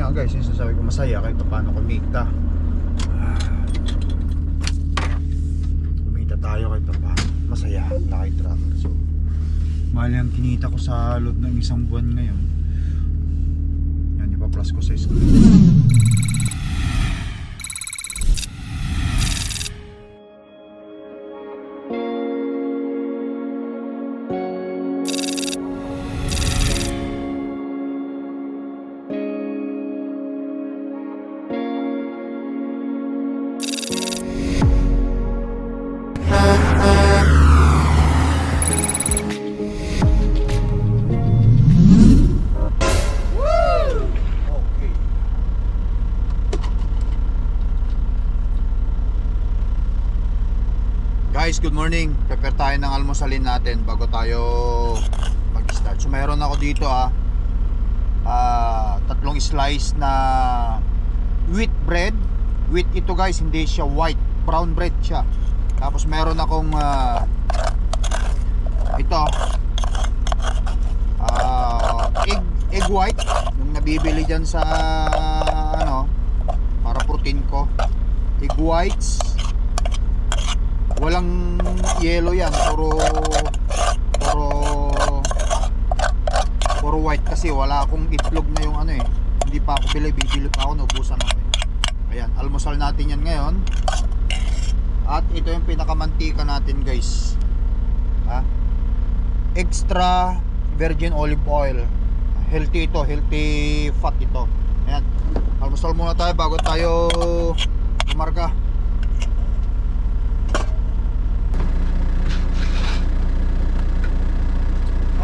nga guys, yung sasabi ko masaya kahit paano kumita. Kumita tayo kahit paano. Masaya, Lucky Tracker. So, mahal yung kinita ko sa loob ng isang buwan ngayon. Yan, ipa-plus ko sa school. Guys, good morning. Prepare tayo ng almusalin natin bago tayo mag-start. So mayroon ako dito tatlong slice na wheat bread. Wheat ito guys, hindi siya white, brown bread siya. Tapos mayroon akong ito egg white, yung nabibili dyan sa para protein ko. Egg whites, walang yellow yan, puro white kasi wala akong itlog na yung hindi pa ako bibili pa ako, naubusan ako Ayan, almusal natin yan ngayon. At ito yung pinakamantika natin guys, extra virgin olive oil. Healthy ito, healthy fat ito. Ayan, almusal muna tayo bago tayo umarga.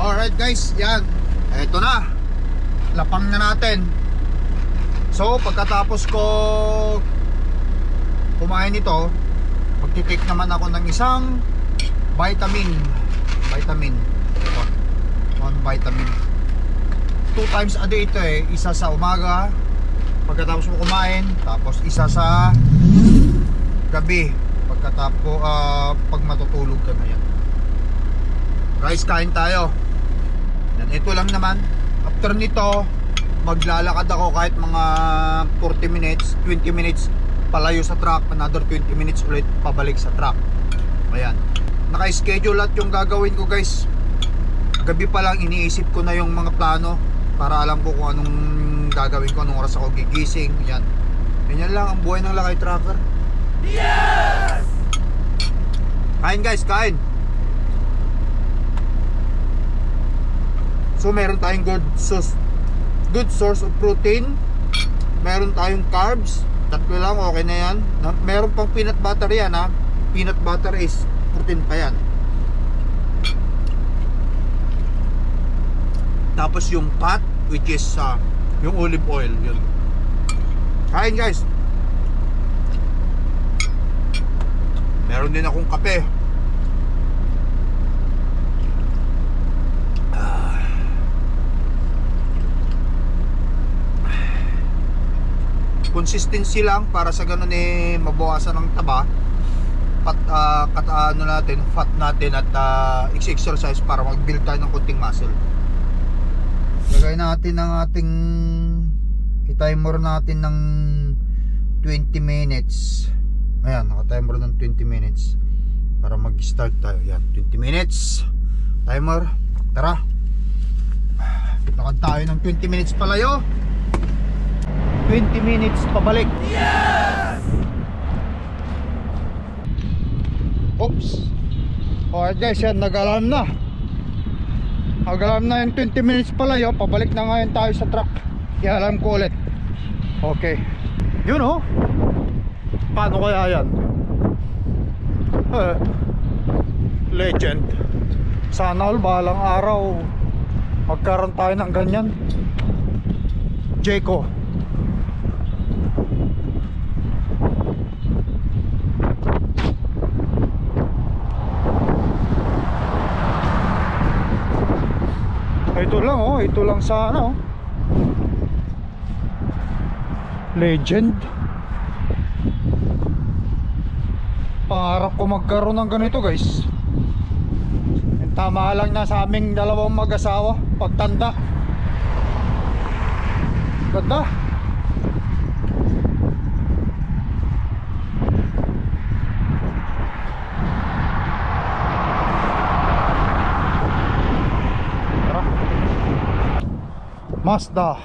Alright guys, yan. Ito na. Lapang na natin. So, pagkatapos ko kumain ito, magtitake naman ako ng isang vitamin. Ito. One vitamin. 2 times a day ito Isa sa umaga, pagkatapos mo kumain. Tapos isa sa gabi, pagkatapos pag matutulog ka na yan. Guys, kain tayo. Ito lang naman. After nito, maglalakad ako kahit mga 40 minutes, 20 minutes palayo sa truck, another 20 minutes ulit pabalik sa truck. Ayan, naka-schedule at yung gagawin ko guys. Gabi pa lang iniisip ko na yung mga plano para alam ko kung anong gagawin ko, anong oras ako gigising. Yan, ganyan lang ang buhay ng Lucky Tracker. Yes! Kain guys, kain. So meron tayong good source of protein. Meron tayong carbs. Tatlo lang, okay na yan. Meron pang peanut butter yan Peanut butter is protein pa yan. Tapos yung fat, which is yung olive oil, yun. Kain guys. Meron din akong kape. Consistency lang para sa ganun mabawasan ng taba, fat natin at exercise para mag-build tayo ng konting muscle. Lagay natin ang ating i-timer natin ng 20 minutes. Ayan, naka-timer ng 20 minutes para mag-start tayo. Yan, 20 minutes timer. Tara, lakad tayo ng 20 minutes palayo, 20 minutes pabalik. Yes! Oops. Alright guys, yan, nag-alarm na. Nag-alarm na yung 20 minutes palayo. Pabalik na ngayon tayo sa truck. I-alarm ko ulit. Okay. Yun paano kaya yan? Legend. Sana all balang araw magkaroon tayo ng ganyan. Jayco. Ito lang sana Legend. Pangarap ko magkaroon ng ganito guys. Tama lang na sa aming dalawang mag-asawa pagtanda. Ganda. Mazda.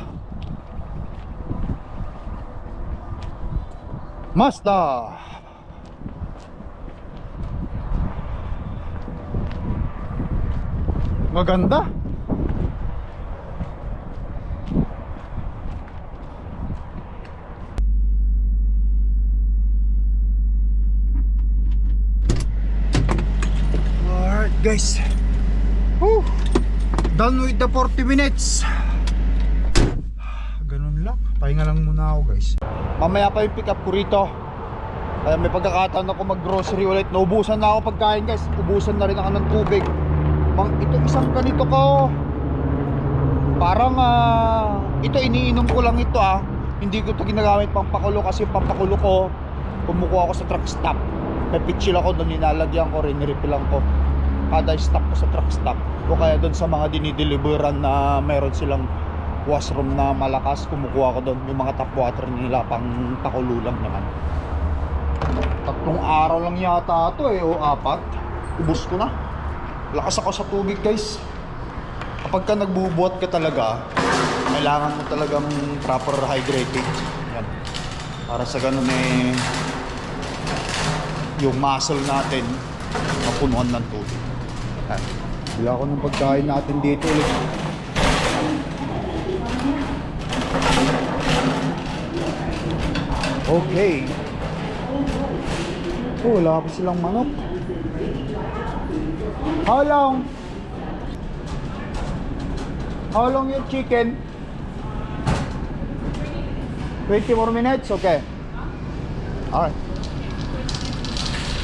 Mazda. Maganda. Alright guys. Whew. Done with the 40 minutes. Ganun lang. Pahinga lang muna ako guys. Mamaya pa yung pick up ko rito. Kaya may pagkakataon ako mag grocery ulit. Naubusan na ako pagkain guys. Ubusan na rin ako ng tubig. Ito isang ganito ko. Parang ito iniinom ko lang ito Hindi ko ito ginagamit pang pakulo kasi yung pampakulo ko kumukuha ako sa truck stop. May pitchil ako doon, nilalagyan ko rin, nirefill ko kada stop ko sa truck stop. O kaya doon sa mga dinideliveran na meron silang washroom na malakas, kumukuha ko doon. Yung mga tap water nila pang pakulo lang naman. 3 araw lang yata ito o 4. Ubus ko na. Lakas ako sa tubig guys. Kapag ka nagbubuhat ka talaga, kailangan mo talagang proper hydrating. Yan. Para sa ganun yung muscle natin mapunuan ng tubig. Bila ako ng pagkain natin dito ulit. Okay. Wala pa silang manok. How long? How long your chicken? 20 more minutes? Okay. Alright.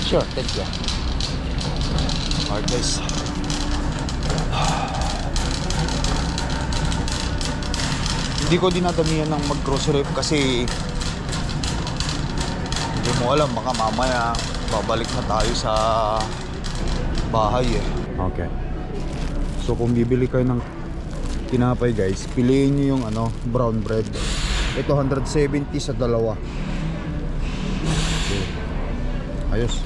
Sure, thank you. Alright guys. Hindi ko dinadamihan ng mag-grocery kasi hindi mo alam, baka mamaya babalik na tayo sa bahay Okay. So kung bibili kayo ng tinapay guys, piliin nyo yung brown bread. Ito 170 sa dalawa. Okay. Ayos.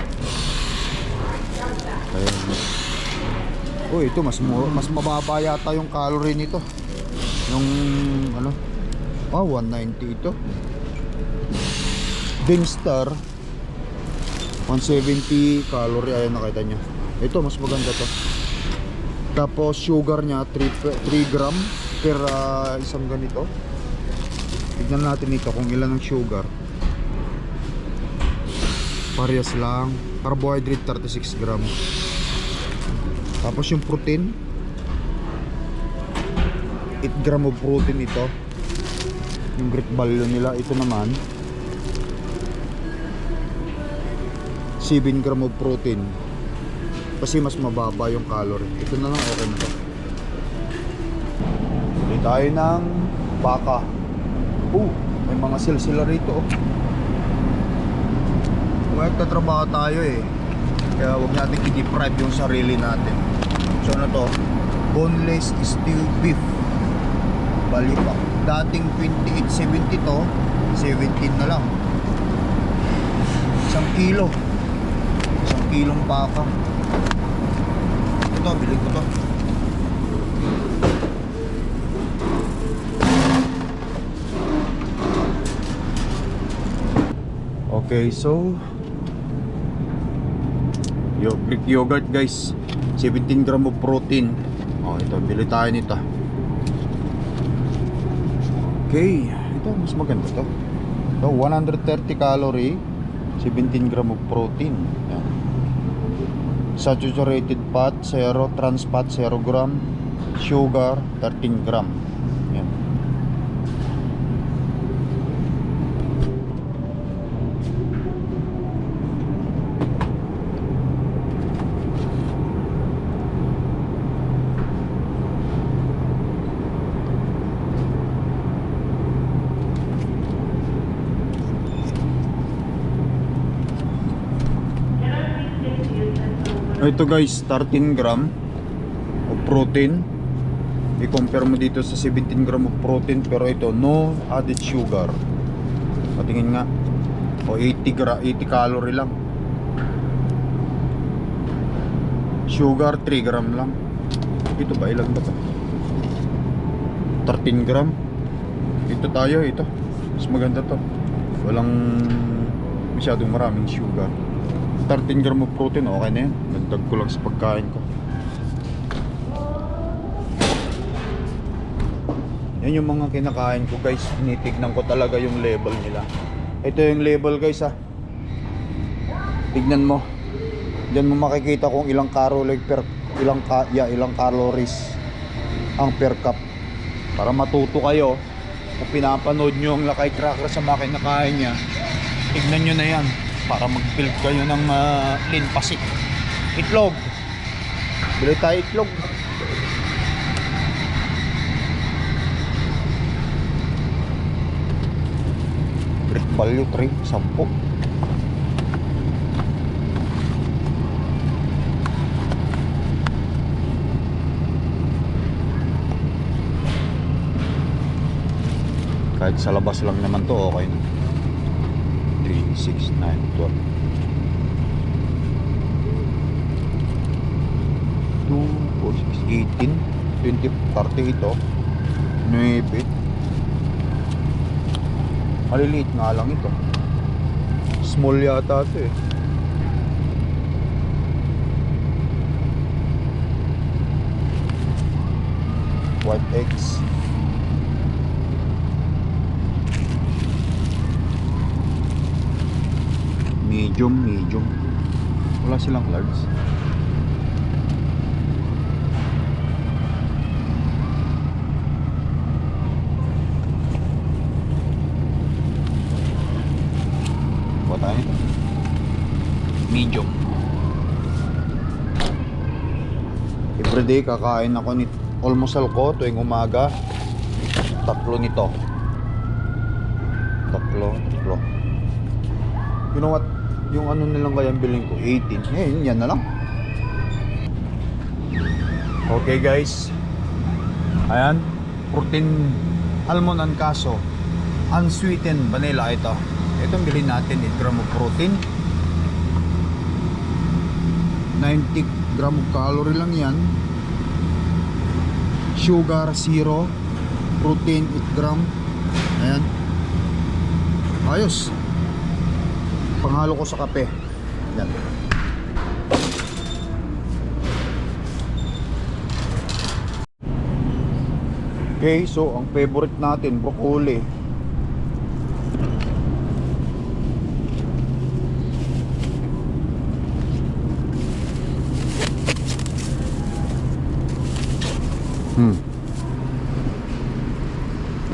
Ayun. Oh, ito mas mababa yata yung calorie nito. Yung 190 ito. Dinstar 170 calorie, ayun nakita nyo. Ito mas maganda to. Tapos sugar nya 3 gram per isang ganito. Tignan natin ito kung ilan ang sugar. Parehas lang. Carbohydrate 36 gram. Tapos yung protein 8 gram of protein ito. Yung great value nila. Ito naman 7 gram of protein. Kasi mas mababa yung calorie. Ito na lang, okay na to. Bili tayo ng baka. May mga sila rito Magtatrabaho tayo kaya huwag natin i-deprive yung sarili natin. So to? Boneless stew beef Balipak. Dating 28.70 to 17 na lang. 1 kilo. 1 kilong baka. Ito, bili ko to. Okay, so Greek yogurt guys, 17 gram of protein. Ito, bili tayo nito. Okay, ito mas maganda to. Ito, 130 calorie, 17 gram of protein. Yan. Saturated fat 0, trans fat 0 gram, sugar 13 gram. Yan. Ito guys, 13 gram of protein. I-compare mo dito sa 17 gram of protein, pero ito no added sugar. Patingin nga. 80 calorie lang. Sugar 3 gram lang. Ito ba, ilan ba ito? 13 gram. Ito tayo, ito. Mas maganda to. Walang masyadong maraming sugar. 13 gram of protein, okay na yan. Nagdag ko lang sa pagkain ko. Yan yung mga kinakain ko guys. Tinitignan ko talaga yung level nila. Ito yung level guys ha. Tignan mo. Diyan mo makikita kung ilang calories per ilang calories ang per cup. Para matuto kayo kung pinapanood nyo ang Lakay Cracker sa mga kinakain niya. Tignan nyo na yan para mag-build kayo ng lean pasik. Itlog. Bili tayo itlog. Value 3, 10. Kahit sa labas lang naman to, okay na. 3, 6, 9, 12. 2, 4, 6, 18, 20, 30 ito. 9. Maliliit nga lang ito. Small yata ito eh. White eggs. Medium. Wala silang large. Medium. Everyday kakain ako nito. Almusal ko tuwing umaga. 3 nito. 3. You know what? Yung ano nilang kaya bilhin ko 18. Yan na lang. Okay guys. Ayan. Protein almond and kaso. Unsweetened vanilla ito. Itong bilhin natin 8 gram of protein. 90 gram of calorie lang yan. Sugar 0. Protein 8 gram. Ayan. Ayos. Panghalo ko sa kape. Yan. Okay, so ang favorite natin, broccoli.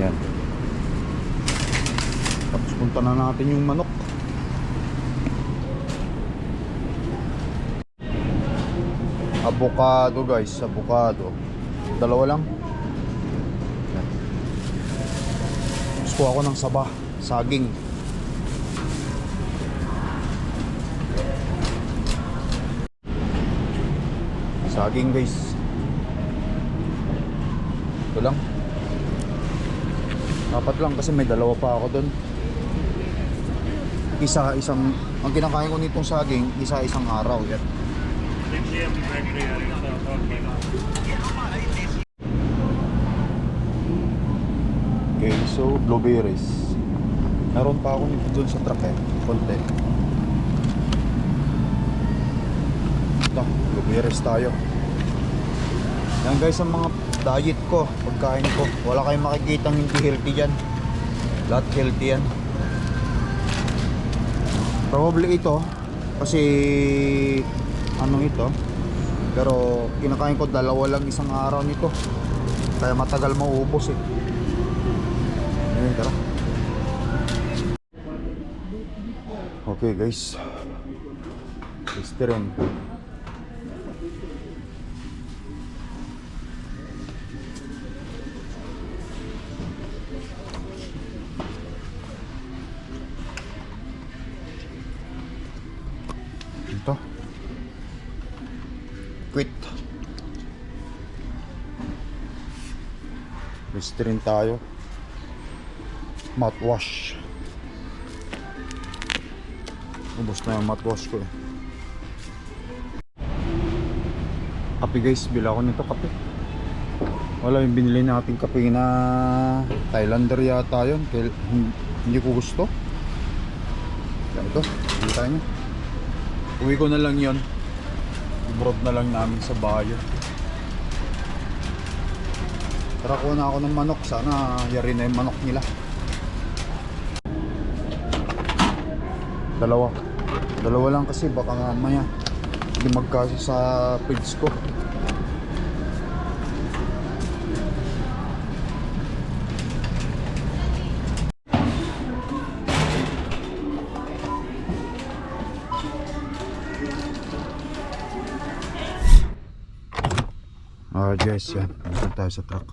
Yan. Tapos punta na natin yung manok. Avocado guys, avocado. Dalawa lang. Yan. Tapos kuha ko ng saba, saging. Saging guys. Ito lang. Dapat lang kasi may dalawa pa ako doon. Isang ang kinakain ko nitong saging, isang araw yan. Okay, so blueberries. Meron pa ako nito doon sa truck eh, konti. Ito, blueberries tayo. Yan guys ang mga diet ko, pagkain ko. Wala kayong makikitang hindi healthy dyan. Lahat healthy yan. Probably ito kasi ano ito, pero kinakain ko dalawa lang isang araw nito, kaya matagal mauubos eh. Ayun, tara. Okay guys, Listerine. Ito quit. Listerine tayo. Mouthwash. Ubos na yung mouthwash ko eh. Kape guys, bila ko nito kape. Wala yung binili nating kape na Thailander yata yun. Hindi ko gusto. Yan ito, kita nyo. Uwi ko na lang yun. I-broad na lang namin sa bayo. Tara, kuha na ako ng manok. Sana yari na yung manok nila. Dalawa lang kasi baka mamaya hindi magkasya sa fridge ko. Yes, yan. Punta tayo sa truck.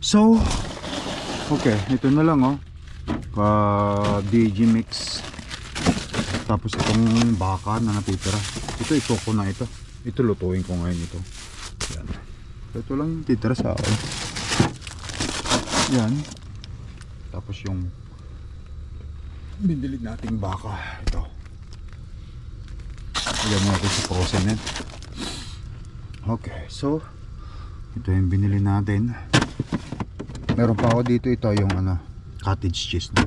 So, okay, ito na lang oh. DG mix. Tapos itong baka na natitira. Ito ko na ito. Ito lutuin ko ngayon ito. Yan. Ito lang yung titira sa akin. Yan. Tapos yung binilid nating baka. Ito. Ayan mo natin sa frozen yan. Okay, so ito yung binili natin. Meron pa ako dito, ito yung ano, cottage cheese na.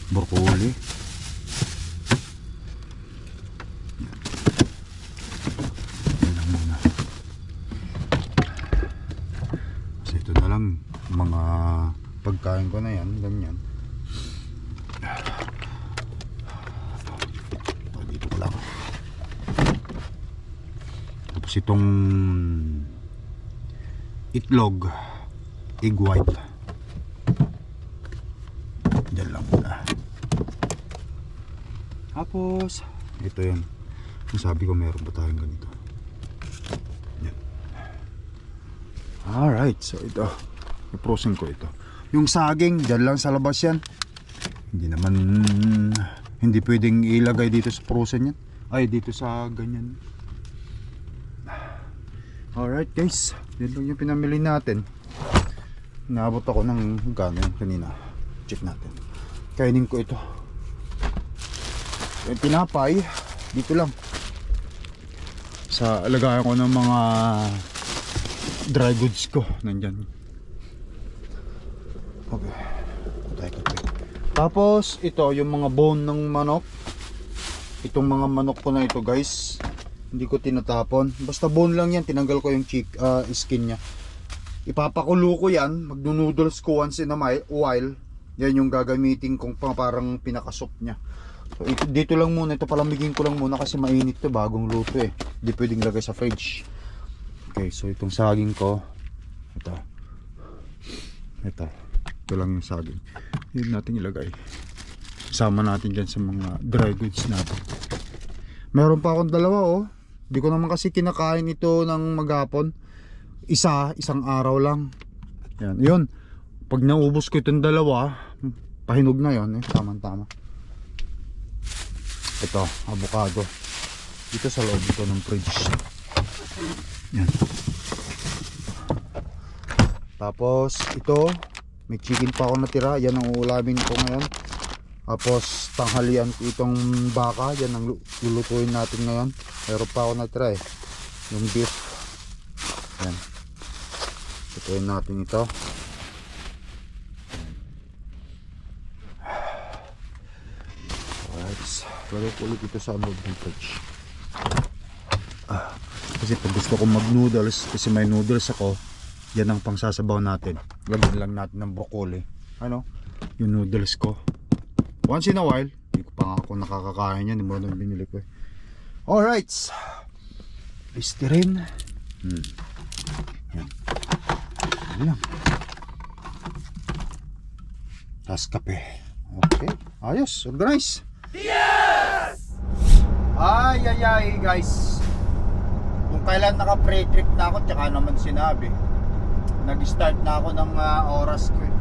Broccoli. Yan lang muna. Kasi ito na lang mga pagkain ko na yan, ganyan. Tapos itong itlog, egg white. Diyan lang muna. Tapos ito yun. Sabi ko meron ba tayong ganito. Yan. Alright, so ito i-frozen ko ito. Yung saging, diyan lang sa labas yan. Hindi pwedeng ilagay dito sa frozen yan. Ay, dito sa ganyan. Alright guys, yan lang yung pinamili natin. Naabot ako ng gano'n kanina. Check natin. Kainin ko ito. Yung tinapay, dito lang. Sa alagayan ko ng mga dry goods ko. Nandyan. Okay. Tapos ito yung mga bone ng manok. Itong mga manok ko na ito guys, hindi ko tinatapon. Basta bone lang yan, tinanggal ko yung skin nya. Ipapakulo ko yan, magno-noodles ko once in a while. Yan yung gagamitin kong parang pinakasop nya. So dito lang muna, ito palamigin ko lang muna kasi mainit to, bagong luto eh. Hindi pwedeng lagay sa fridge. Okay, so itong saging ko, ito lang yung saging. Yun natin ilagay. Sama natin dyan sa mga dry goods natin. Meron pa akong dalawa oh. Di ko naman kasi kinakain ito ng maghapon. Isang araw lang. Yan, yun. Pag naubos ko itong dalawa, pahinog na yon eh. Tama-tama. Ito, avocado. Dito sa loob ito ng fridge. Yan. Tapos ito, may chicken pa ako natira. Yan ang uulamin ko ngayon. Tapos tanghalian ko itong baka. Yan ang lulutuin natin ngayon. Meron pa ako natira eh, yung beef. Yan, lutuin natin ito. Alright, balik ulit ito sa loob ng fridge. Kasi pag gusto ko mag noodles, kasi may noodles ako, yan ang pangsasabaw natin. Lagyan lang natin ng broccoli, ano, yung noodles ko. Once in a while, hindi ko pa nga ako nakakakain yan, hindi mo nang binili ko eh. Alright, listerin. Yan. Yan lang. Tapos kape. Okay, ayos, organize. Yes! Ay guys, kung kailan naka pre-trip na ako, tsaka naman sinabi, nag-start na ako ng oras ko eh.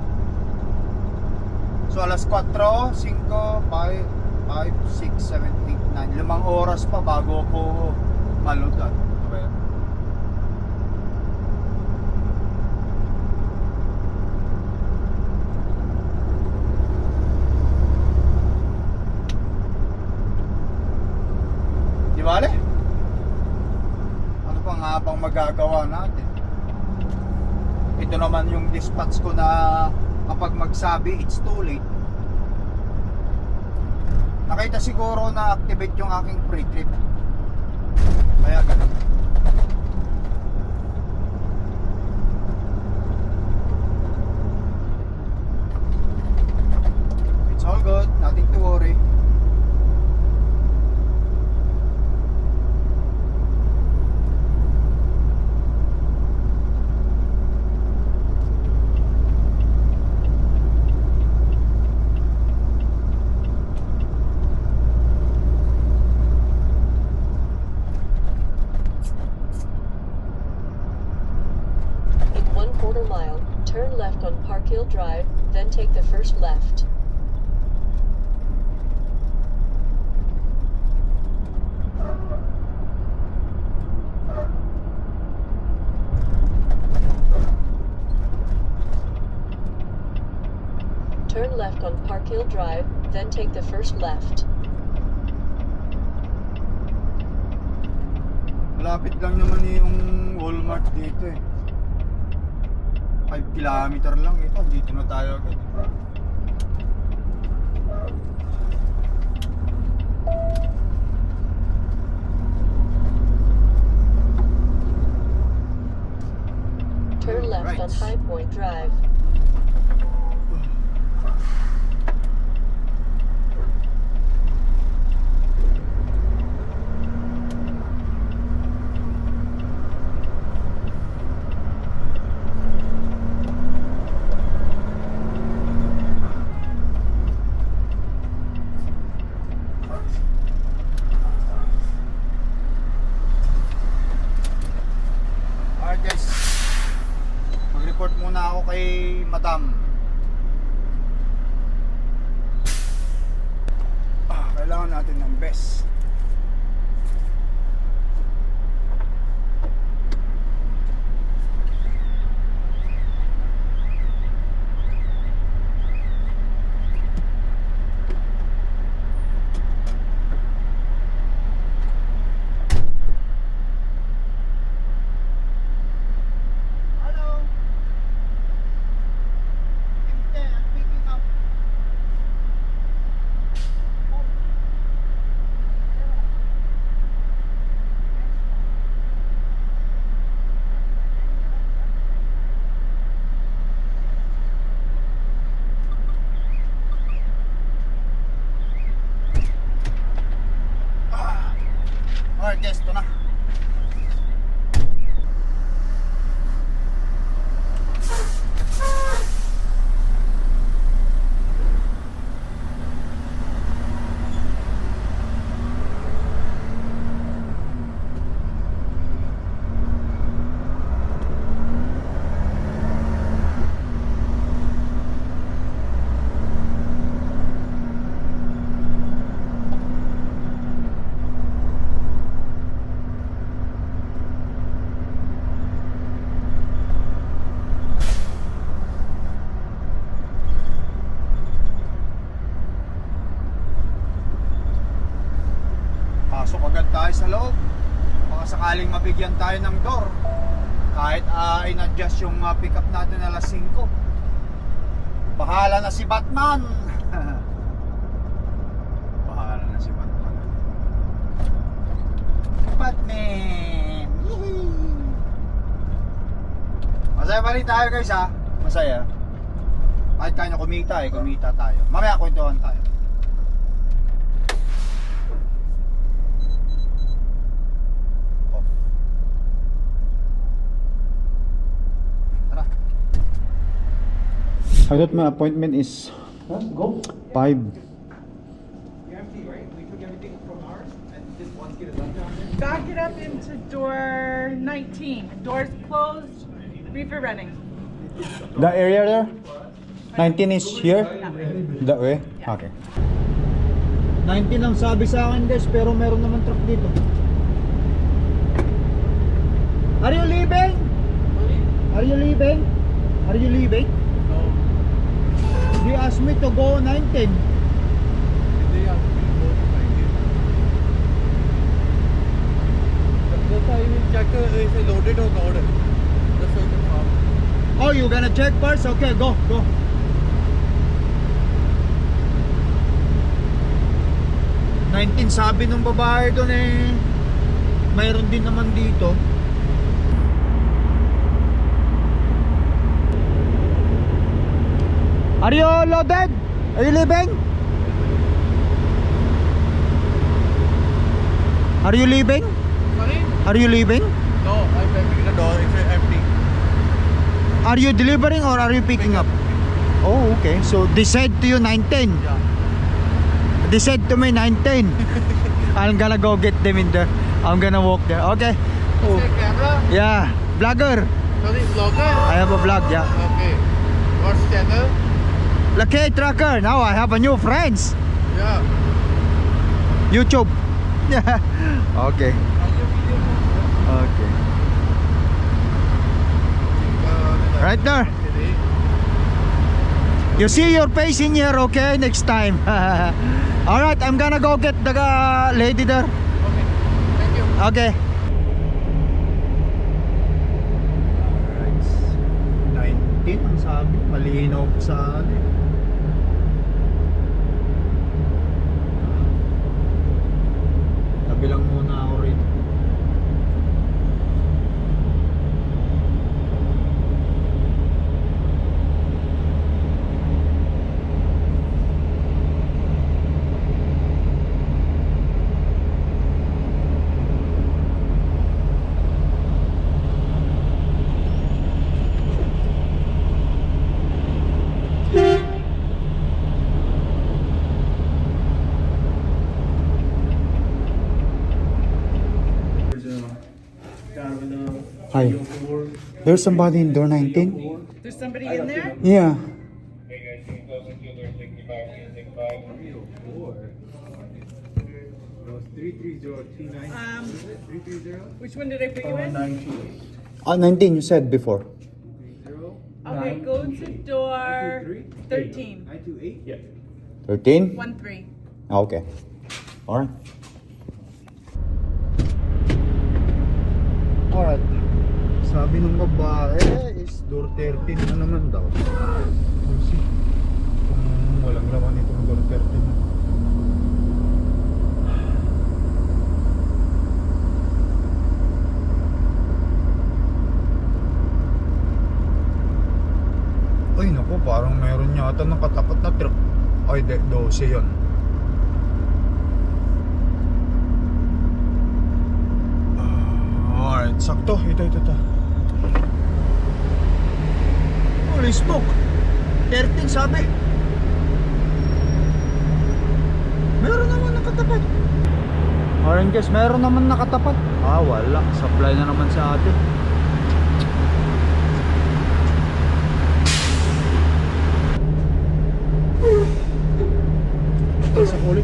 So alas 4, 5, 5, 6, 7, 8, 9, 5 oras pa bago ako maludan. Okay. Di bale? natin. Ito naman yung dispatch ko na kapag magsabi it's too late. Nakita siguro na activate yung aking pre-clip. Kaya ganun. It's all good, nothing to worry. Turn left on Park Hill Drive, then take the first left. Turn left on Park Hill Drive, then take the first left. Malapit lang naman yung Walmart dito eh. 5 kilometer lang ito, dito na tayo agad. Turn left on High Point Drive. Mag-report muna ako kay Madam. Kailangan natin ng best. Alright guys, ito na. Pasok agad tayo sa loob. Baka sakaling mabigyan tayo ng door. Kahit in-adjust yung pick up natin na alas 5. Bahala na si Batman. Bahala na si Batman. Batman. Masaya pa rin tayo guys ha. Masaya. Kahit kanya kumita kumita tayo. Mamaya kwentuhan tayo. I thought my appointment is 5. You're empty, right? We took everything from ours and this one kid is left down there. Back it up into door 19. Doors closed. Reefer running. The area there? 19 is here? That way? Okay. 19 ang sabi sa akin guys, pero meron naman truck dito. Are you leaving? Are you leaving? Are you leaving? You asked me to go 19. They asked me to go to 19. That's why we check if it's loaded or not. Just so you can farm. Oh, you gonna check first? Okay, go. 19 sabi nung babae doon eh. Mayroon din naman dito. Are you loaded? Are you leaving? Are you leaving? Sorry? Are you leaving? No, I'm opening the door. It's empty. Are you delivering or are you picking up? Oh, okay. So they said to you 19. Yeah. They said to me 19. I'm gonna go get them in there. I'm gonna walk there. Okay. Oh. Is it camera? Yeah, vlogger. Sorry, vlogger? I have a vlog, yeah. Okay. What's channel? Lucky Trucker. Now I have a new friends. Yeah. YouTube. Yeah. Okay. Okay. Right there. You see your face in here, okay? Next time. Alright, I'm gonna go get the lady there. Okay. Thank you. Okay. Alright. 19 ang sabi. Malinaw sa ano eh. Tabi lang muna ako rin. Hi. There's somebody in door 19? There's somebody in there? Yeah. Which one did I put you in? 19 you said before. Okay, go to door 13. 13? 1-3. Okay. Alright. Alright. Sabi ng babae is door 13 na naman daw. We'll see kung walang laman itong door 13. Ay naku, parang meron yata nakatapat na truck. Ay, 12 yun. Alright, sakto. Ito. Holy smoke! 13 sabi. Meron naman nakatapat. Oranges, meron naman nakatapat. Ah, wala. Supply na naman sa atin. Sa ulit.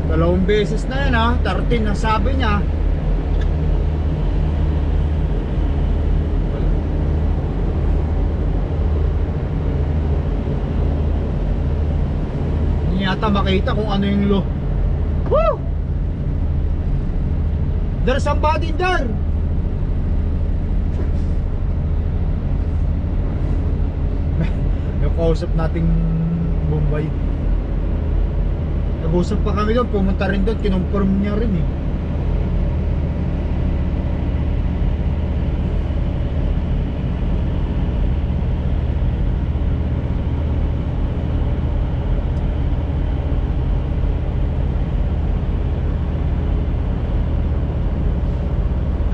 Dalawang beses na yan ha. 13 na sabi niya. Hindi yata makita kung ano yung low. Woo! There's somebody there. Yung kausap nating Bombay. Nag-usap pa kami doon, pumunta rin doon, kinonfirm niya rin eh.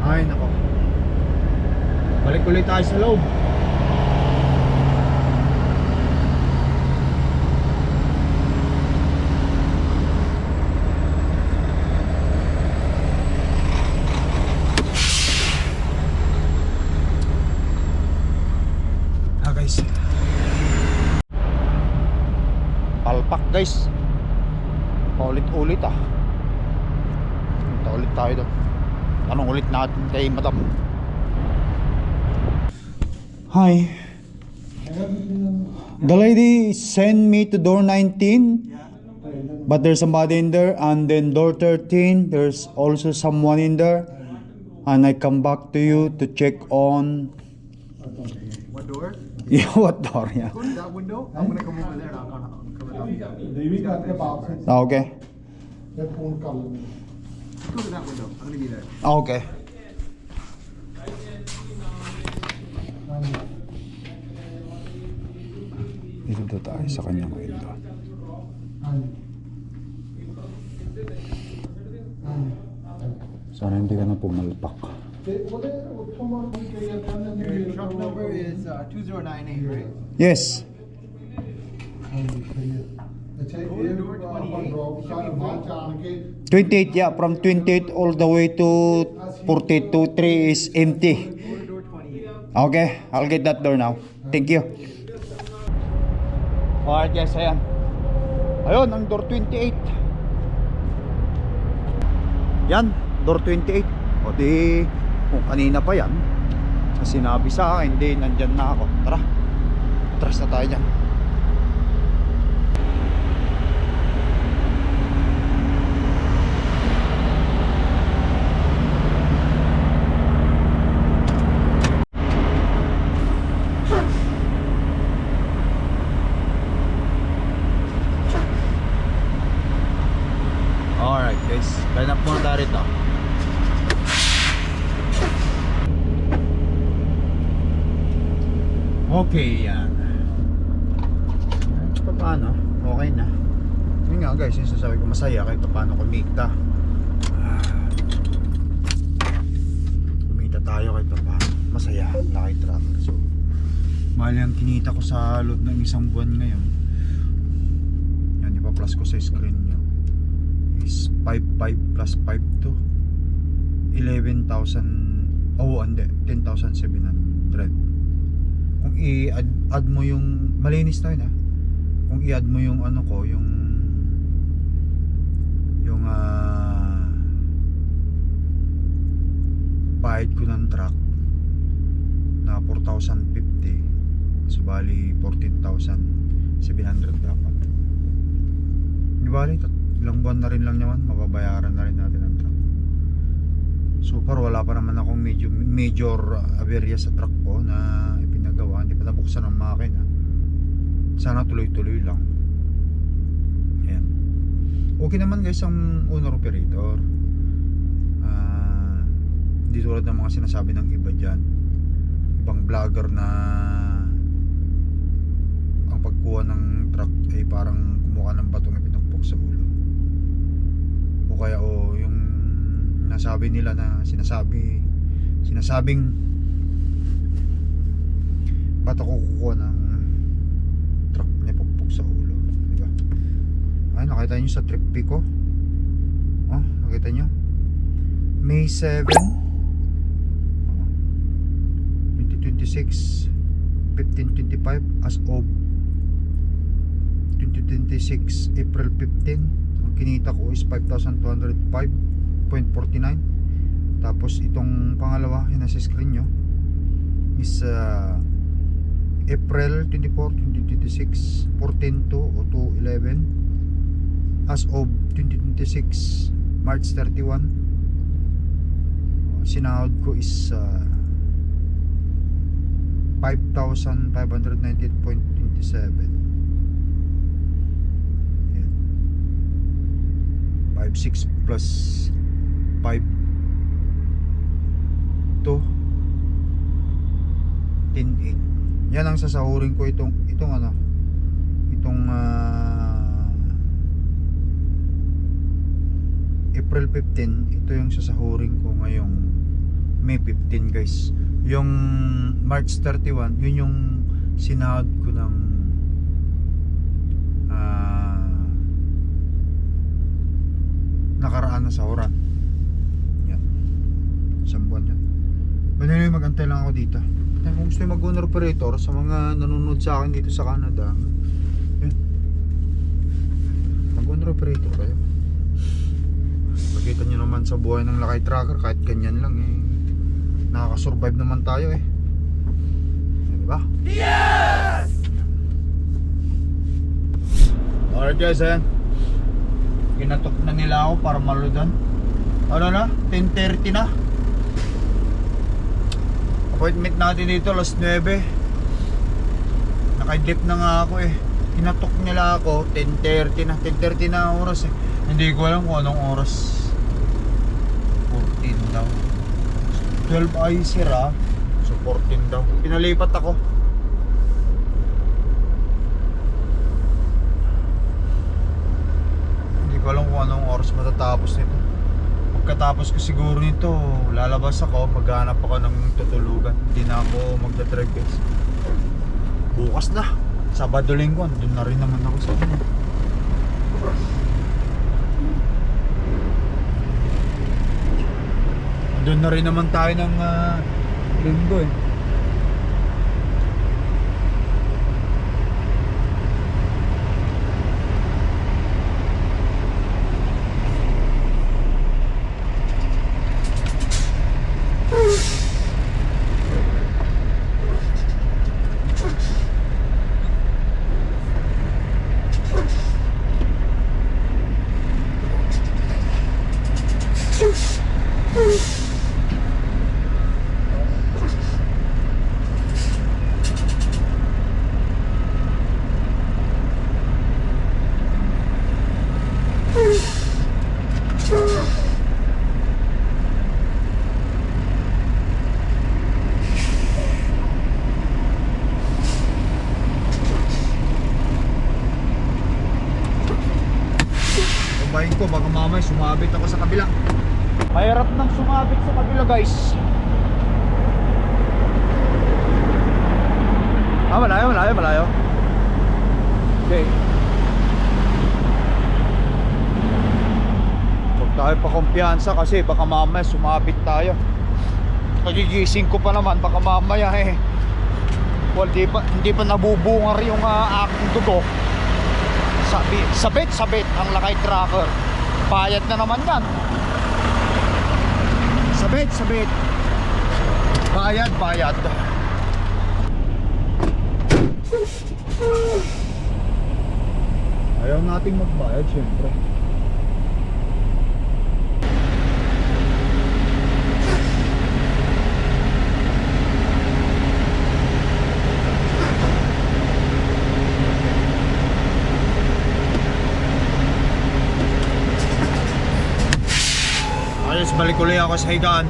Ay nako. Balik ulit tayo sa loob. Guys, palpak guys, paulit-ulit punta ulit tayo doon. Tanong ulit natin kay madam. Hi, the lady sent me to door 19 But there's somebody in there, and then door 13, there's also someone in there. And I come back to you to check on What door? yeah, what door, yeah. Go to that window. I'm gonna come over there and I'll cover it up. Okay. Go to that window. I'm gonna be there. Okay. Dito tayo sa kanyang window. Sana hindi ka na pumalpak. Your truck number is 2098, right? Yes. Go to door 28. 28, yeah. From 28 all the way to 42, 3 is empty. Go to door 28. Okay, I'll get that door now. Thank you. Alright guys, ayan. Ayun, ang door 28. Yan, door 28. O di, kung kanina pa yan, na sinabi sa akin, di, nandyan na ako. Tara, atras na tayo dyan. Alright guys, line up muna tayo rito. Okay, yan. Paano? Okay na. Yun nga guys, yung sasabi ko masaya kahit paano kumita. Kumita tayo kahit paano. Masaya, Lucky Tracker. So, mahal yung kinita ko sa loob ng isang buwan ngayon. Yan, ipa-plus ko sa screen nyo. Is 5.5 plus 5 to 11,000. Oh, hindi, 10,700. Kung i-add mo yung malinis tayo na. Kung i-add mo yung ano ko, yung bayad ko ng truck na 4,050, so bali 14,700 dapat. Di bali, ilang buwan na rin lang naman, mababayaran na rin natin ang truck. So far wala pa naman akong major aberya sa truck ko na ipinagawa, hindi pa nabuksan ang makina. Sana tuloy-tuloy lang. Ayan. Okay naman guys ang owner operator. Di tulad ng mga sinasabi ng iba dyan, ibang vlogger na ang pagkuha ng truck ay parang kumuha ng batong ipinukpok sa ulo. O kaya yung nasabi nila na sinasabing ba't ako kukuha ng truck niya pukpok sa ulo, diba? Ay, nakita nyo sa trip ko. Oh, nakita nyo May 7 2026 15:25 as of 2026 April 15. Ang kinita ko is 5,205.49. Tapos itong pangalawa yung nasa screen nyo is April 24, 2026 14:02 o 2:11 as of 2026 March 31. Sinahod ko is 5,598.27. Yan. 5,6 plus 5 to 10,8. Yan ang sasahurin ko itong April 15. Ito yung sasahurin ko ngayong May 15 guys. Yung March 31, yun yung sinahod ko ng nakaraan na sahuran. Yan. Isang buwan yan. But anyway, mag-antay lang ako dito. Kung gusto yung mag-owner operator sa mga nanonood sa akin dito sa Canada, yun, mag-owner operator kayo. Makita nyo naman sa buhay ng Lucky Tracker, kahit ganyan lang nakaka-survive naman tayo diba? Yes! Alright guys, ayan. Pinatok na nila ako para maludan. Ano na? 10:30 na. Appointment natin dito alas 9. Naka-dip na nga ako eh. Pinatok nila ako 10:30 na. 10:30 na ang oras eh. Hindi ko alam kung anong oras. 14 daw. 12 ay sira. So 14 daw. Pinalipat ako. Hindi ko alam kung anong oras matatapos nito. Pagkatapos ko siguro nito, lalabas ako, maghanap ako ng tutulugan. Hindi na ako magdadrive guys. Bukas na, Sabado Linggo, doon na rin naman ako sa kanya. Doon na rin naman tayo ng Linggo eh. Kumain ko, baka mamay sumabit ako sa kabila. Mahirap nang sumabit sa kabila guys. Malayo. Okay. Huwag tayo pa kumpiyansa kasi baka mamaya sumabit tayo. Nagigising ko pa naman, baka mamaya well, hindi pa nabubungar yung aking dugo. Sabit ang lakay tracker. Bayad na naman yan. Sabit. Bayad. Ayaw nating magbayad syempre. Balik ulit ako sa higaan.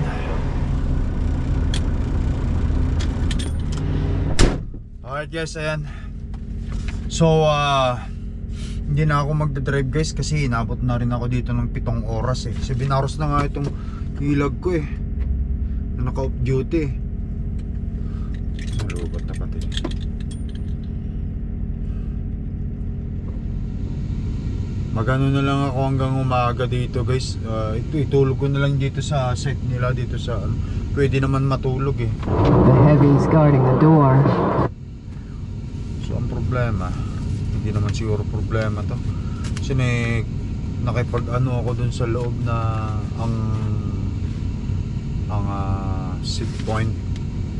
Alright guys, ayan. So hindi na ako magdadrive guys kasi inabot na rin ako dito ng 7 oras eh. Kasi binaros na nga itong ilag ko eh, na naka off duty. Malubat na pati. Magano na lang ako hanggang umaga dito guys. Itulog ko na lang dito sa set nila dito sa pwede naman matulog eh. The heavies guarding the door. So ang problema, hindi naman siguro problema to. Kasi nakipag-ano ako dun sa loob na ang seat point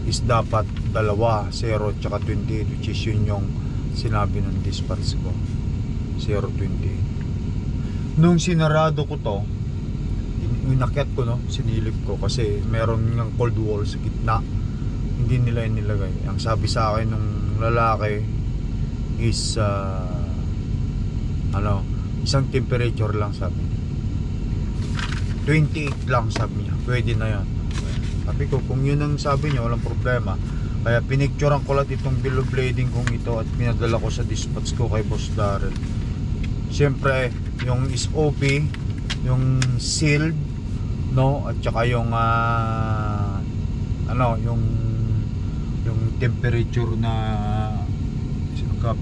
is dapat 2, 0 tsaka 28, which is yun yung sinabi ng dispatch ko. 028. Nung sinarado ko to, inakyat ko no, sinilip ko kasi meron ng cold wall sa gitna. Hindi nila inilagay. Ang sabi sa akin nung lalaki is isang temperature lang sabi niya. 28 lang sabi niya. Pwede na yan. Sabi ko kung yun ang sabi niya, walang problema. Kaya pinicturean ko lang itong bill of lading kong ito at pinadala ko sa dispatch ko kay Boss Darrell. Siyempre, yung SOP, yung sealed, no, at saka yung yung temperature na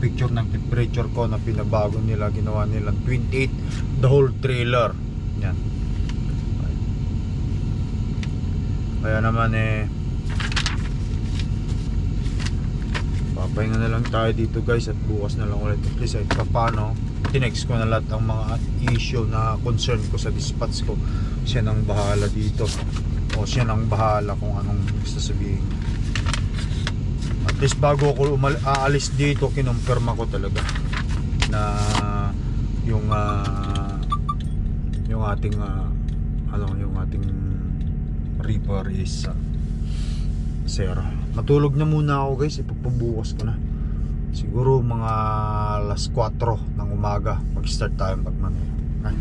picture ng temperature ko na pinabago nila, ginawa nilang 28 the whole trailer. Yan. Kaya naman papahinga na lang tayo dito guys at bukas na lang ulit. At least paano tinext ko na lahat ang mga issue na concern ko sa dispatch ko. Siya nang bahala dito o siya nang bahala kung anong sasabihin. At least bago ako aalis dito, kinumpirma ko talaga na yung yung ating yung ating reaper is sira. Matulog na muna ako guys, ipagpabukas ko na. Siguro mga alas 4 ng umaga mag-start tayo magmaneho. Okay?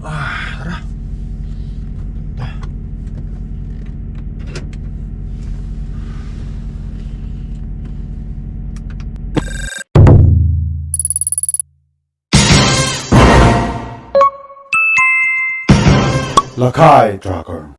Tara. Lakai Tracker.